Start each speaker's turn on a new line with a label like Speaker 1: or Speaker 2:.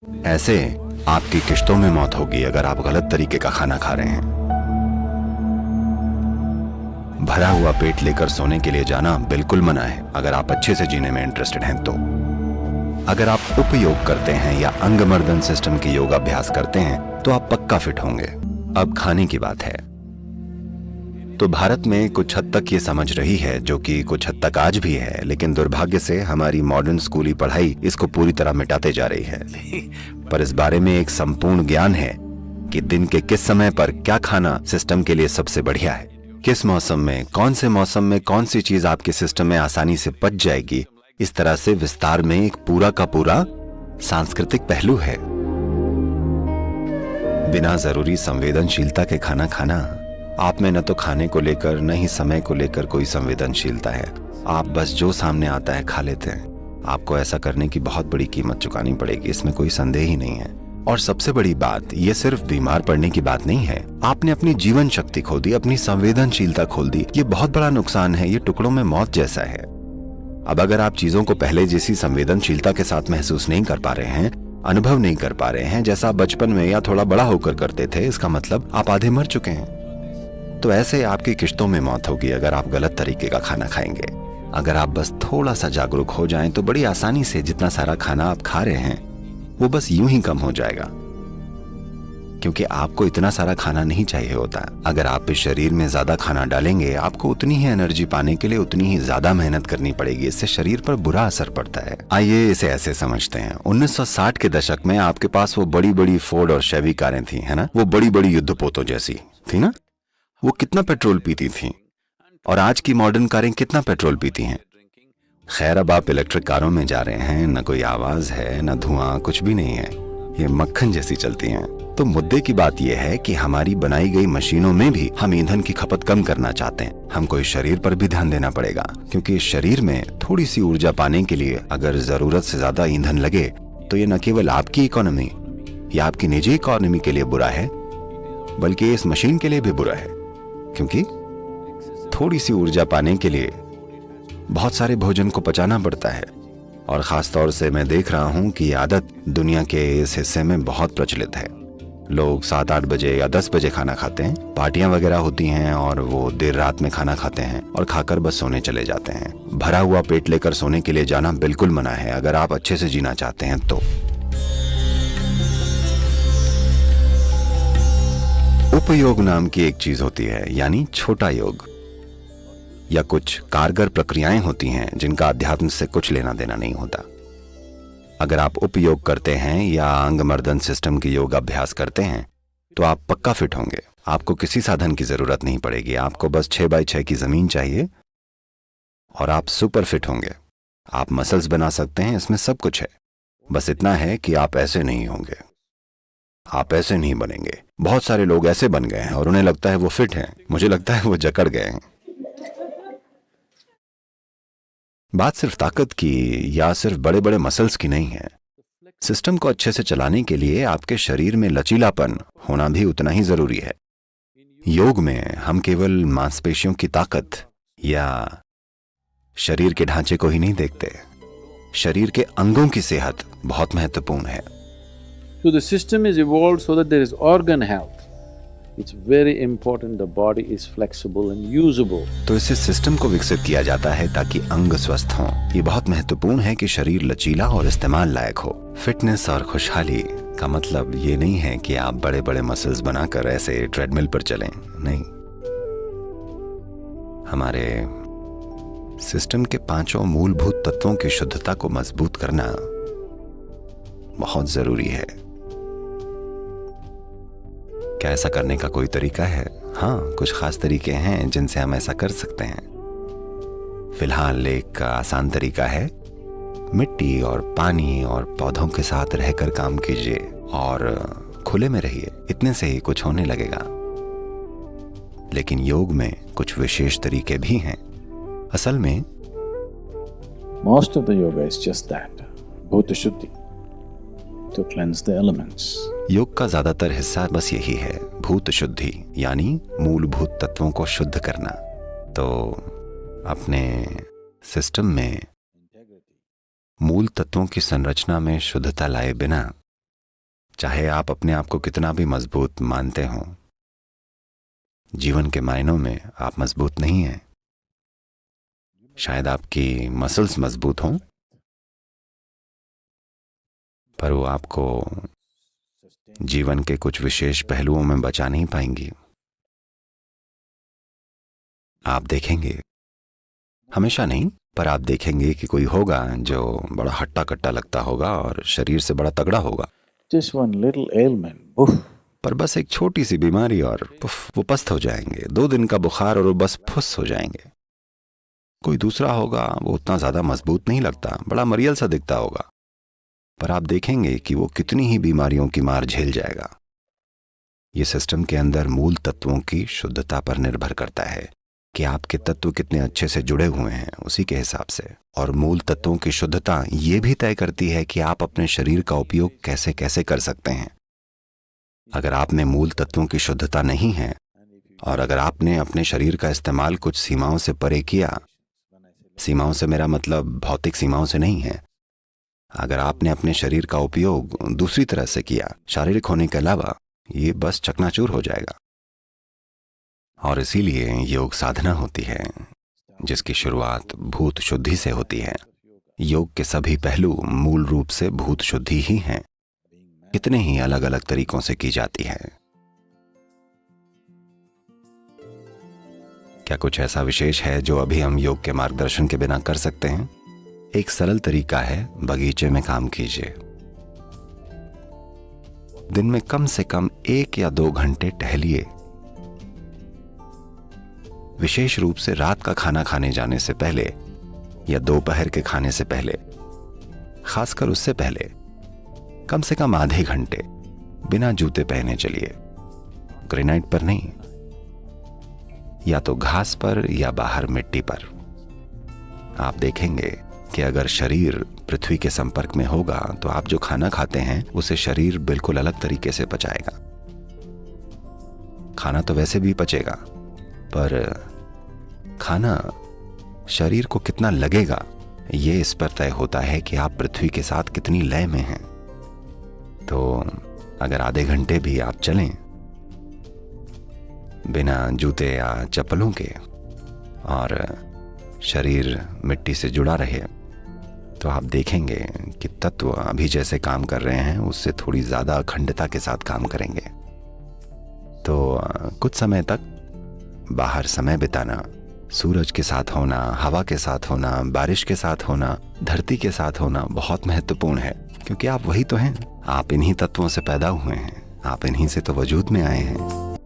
Speaker 1: ऐसे आपकी किश्तों में मौत होगी अगर आप गलत तरीके का खाना खा रहे हैं। भरा हुआ पेट लेकर सोने के लिए जाना बिल्कुल मना है अगर आप अच्छे से जीने में इंटरेस्टेड हैं तो। अगर आप उपयोग करते हैं या अंगमर्दन सिस्टम की योग अभ्यास करते हैं तो आप पक्का फिट होंगे। अब खाने की बात है तो भारत में कुछ हद तक ये समझ रही है, जो कि कुछ हद तक आज भी है, लेकिन दुर्भाग्य से हमारी मॉडर्न स्कूली पढ़ाई इसको पूरी तरह मिटाते जा रही है। पर इस बारे में एक संपूर्ण ज्ञान है कि दिन के किस समय पर क्या खाना सिस्टम के लिए सबसे बढ़िया है, किस मौसम में कौन सी चीज आपके सिस्टम में आसानी से पच जाएगी। इस तरह से विस्तार में एक पूरा का पूरा सांस्कृतिक पहलू है। बिना जरूरी संवेदनशीलता के खाना खाना, आप में न तो खाने को लेकर न ही समय को लेकर कोई संवेदनशीलता है। आप बस जो सामने आता है खा लेते हैं। आपको ऐसा करने की बहुत बड़ी कीमत चुकानी पड़ेगी, इसमें कोई संदेह ही नहीं है। और सबसे बड़ी बात, ये सिर्फ बीमार पड़ने की बात नहीं है। आपने अपनी जीवन शक्ति खो दी, अपनी संवेदनशीलता खोल दी। ये बहुत बड़ा नुकसान है, ये टुकड़ों में मौत जैसा है। अब अगर आप चीजों को पहले जैसी संवेदनशीलता के साथ महसूस नहीं कर पा रहे हैं, अनुभव नहीं कर पा रहे हैं जैसा आप बचपन में या थोड़ा बड़ा होकर करते थे, इसका मतलब आप आधे मर चुके हैं। तो ऐसे आपकी किश्तों में मौत होगी अगर आप गलत तरीके का खाना खाएंगे। अगर आप बस थोड़ा सा जागरूक हो जाएं तो बड़ी आसानी से जितना सारा खाना आप खा रहे हैं वो बस यूं ही कम हो जाएगा, क्योंकि आपको इतना सारा खाना नहीं चाहिए होता। अगर आप इस शरीर में ज्यादा खाना डालेंगे, आपको उतनी ही एनर्जी पाने के लिए उतनी ही ज्यादा मेहनत करनी पड़ेगी। इससे शरीर पर बुरा असर पड़ता है। आइए इसे ऐसे समझते हैं, 1960 के दशक में आपके पास वो बड़ी बड़ी फोर्ड और शेवी कारें थी, है ना, वो बड़ी बड़ी युद्धपोतों जैसी थी ना। वो कितना पेट्रोल पीती थी, और आज की मॉडर्न कारें कितना पेट्रोल पीती हैं। खैर, अब आप इलेक्ट्रिक कारों में जा रहे हैं, न कोई आवाज है न धुआं, कुछ भी नहीं है, ये मक्खन जैसी चलती हैं। तो मुद्दे की बात यह है कि हमारी बनाई गई मशीनों में भी हम ईंधन की खपत कम करना चाहते हैं। हमको इस शरीर पर भी ध्यान देना पड़ेगा, क्योंकि इस शरीर में थोड़ी सी ऊर्जा पाने के लिए अगर जरूरत से ज्यादा ईंधन लगे तो ये न केवल आपकी इकोनॉमी या आपकी निजी इकोनॉमी के लिए बुरा है, बल्कि इस मशीन के लिए भी बुरा है, क्योंकि थोड़ी सी ऊर्जा पाने के लिए बहुत सारे भोजन को पचाना पड़ता है। और खास तौर से मैं देख रहा हूं कि ये आदत दुनिया के इस हिस्से में बहुत प्रचलित है। लोग 7-8 बजे या 10 बजे खाना खाते हैं, पार्टियां वगैरह होती हैं और वो देर रात में खाना खाते हैं और खाकर बस सोने चले जाते हैं। भरा हुआ पेट लेकर सोने के लिए जाना बिल्कुल मना है अगर आप अच्छे से जीना चाहते हैं तो। उपयोग नाम की एक चीज होती है, यानी छोटा योग, या कुछ कारगर प्रक्रियाएं होती हैं जिनका अध्यात्म से कुछ लेना देना नहीं होता। अगर आप उपयोग करते हैं या अंगमर्दन सिस्टम की योग अभ्यास करते हैं तो आप पक्का फिट होंगे। आपको किसी साधन की जरूरत नहीं पड़ेगी, आपको बस 6x6 की जमीन चाहिए और आप सुपर फिट होंगे। आप मसल्स बना सकते हैं, इसमें सब कुछ है। बस इतना है कि आप ऐसे नहीं होंगे, आप ऐसे नहीं बनेंगे। बहुत सारे लोग ऐसे बन गए हैं और उन्हें लगता है वो फिट हैं। मुझे लगता है वो जकड़ गए हैं। बात सिर्फ ताकत की या सिर्फ बड़े बड़े मसल्स की नहीं है। सिस्टम को अच्छे से चलाने के लिए आपके शरीर में लचीलापन होना भी उतना ही जरूरी है। योग में हम केवल मांसपेशियों की ताकत या शरीर के ढांचे को ही नहीं देखते, शरीर के अंगों की सेहत बहुत महत्वपूर्ण है।
Speaker 2: So the system is evolved so that there is organ health. It's very important the body is flexible and usable.
Speaker 1: तो इसे सिस्टम को विकसित किया जाता है ताकि अंग स्वस्थ हों। ये बहुत महत्वपूर्ण है कि शरीर लचीला और इस्तेमाल लायक हो। फिटनेस और खुशहाली का मतलब ये नहीं है कि आप बड़े बड़े मसल्स बनाकर ऐसे ट्रेडमिल पर चलें, नहीं। हमारे सिस्टम के 5 मूलभूत तत्वों की शुद्धता को मजबूत करना बहुत जरूरी है। क्या ऐसा करने का कोई तरीका है? हाँ, कुछ खास तरीके हैं जिनसे हम ऐसा कर सकते हैं। फिलहाल एक आसान तरीका है, मिट्टी और पानी और पौधों के साथ रहकर काम कीजिए और खुले में रहिए। इतने से ही कुछ होने लगेगा। लेकिन योग में कुछ विशेष तरीके भी हैं। असल में
Speaker 2: Most of the yoga is just that, bhuta shuddhi, to cleanse the elements.
Speaker 1: योग का ज्यादातर हिस्सा बस यही है, भूत शुद्धि, यानी मूलभूत तत्वों को शुद्ध करना। तो अपने सिस्टम में मूल तत्वों की संरचना में शुद्धता लाए बिना चाहे आप अपने आप को कितना भी मजबूत मानते हो, जीवन के मायनों में आप मजबूत नहीं हैं। शायद आपकी मसल्स मजबूत हों, पर वो आपको जीवन के कुछ विशेष पहलुओं में बचा नहीं पाएंगी। आप देखेंगे, हमेशा नहीं, पर आप देखेंगे कि कोई होगा जो बड़ा हट्टा कट्टा लगता होगा और शरीर से बड़ा तगड़ा होगा,
Speaker 2: Just one little ailment, poof,
Speaker 1: पर बस एक छोटी सी बीमारी और पुफ, वो पस्त हो जाएंगे। 2 दिन का बुखार और वो बस फुस हो जाएंगे। कोई दूसरा होगा, वो उतना ज्यादा मजबूत नहीं लगता, बड़ा मरियल सा दिखता होगा, पर आप देखेंगे कि वो कितनी ही बीमारियों की मार झेल जाएगा। ये सिस्टम के अंदर मूल तत्वों की शुद्धता पर निर्भर करता है कि आपके तत्व कितने अच्छे से जुड़े हुए हैं, उसी के हिसाब से। और मूल तत्वों की शुद्धता ये भी तय करती है कि आप अपने शरीर का उपयोग कैसे कैसे कर सकते हैं। अगर आप में मूल तत्वों की शुद्धता नहीं है और अगर आपने अपने शरीर का इस्तेमाल कुछ सीमाओं से परे किया, सीमाओं से मेरा मतलब भौतिक सीमाओं से नहीं है, अगर आपने अपने शरीर का उपयोग दूसरी तरह से किया, शारीरिक होने के अलावा, ये बस चकनाचूर हो जाएगा। और इसीलिए योग साधना होती है जिसकी शुरुआत भूत शुद्धि से होती है। योग के सभी पहलू मूल रूप से भूत शुद्धि ही हैं, कितने ही अलग अलग तरीकों से की जाती है। क्या कुछ ऐसा विशेष है जो अभी हम योग के मार्गदर्शन के बिना कर सकते हैं? एक सरल तरीका है, बगीचे में काम कीजिए। दिन में कम से कम 1 या 2 घंटे टहलिए। विशेष रूप से रात का खाना खाने जाने से पहले या दोपहर के खाने से पहले, खासकर उससे पहले कम से कम आधे घंटे बिना जूते पहने चलिए। ग्रेनाइट पर नहीं, या तो घास पर या बाहर मिट्टी पर। आप देखेंगे कि अगर शरीर पृथ्वी के संपर्क में होगा तो आप जो खाना खाते हैं उसे शरीर बिल्कुल अलग तरीके से पचाएगा। खाना तो वैसे भी पचेगा, पर खाना शरीर को कितना लगेगा ये इस पर तय होता है कि आप पृथ्वी के साथ कितनी लय में हैं। तो अगर आधे घंटे भी आप चलें बिना जूते या चप्पलों के और शरीर मिट्टी से जुड़ा रहे, तो आप देखेंगे कि तत्व अभी जैसे काम कर रहे हैं उससे थोड़ी ज्यादा अखंडता के साथ काम करेंगे। तो कुछ समय तक बाहर समय बिताना, सूरज के साथ होना, हवा के साथ होना, बारिश के साथ होना, धरती के साथ होना बहुत महत्वपूर्ण है, क्योंकि आप वही तो हैं। आप इन्हीं तत्वों से पैदा हुए हैं, आप इन्हीं से तो वजूद में आए हैं।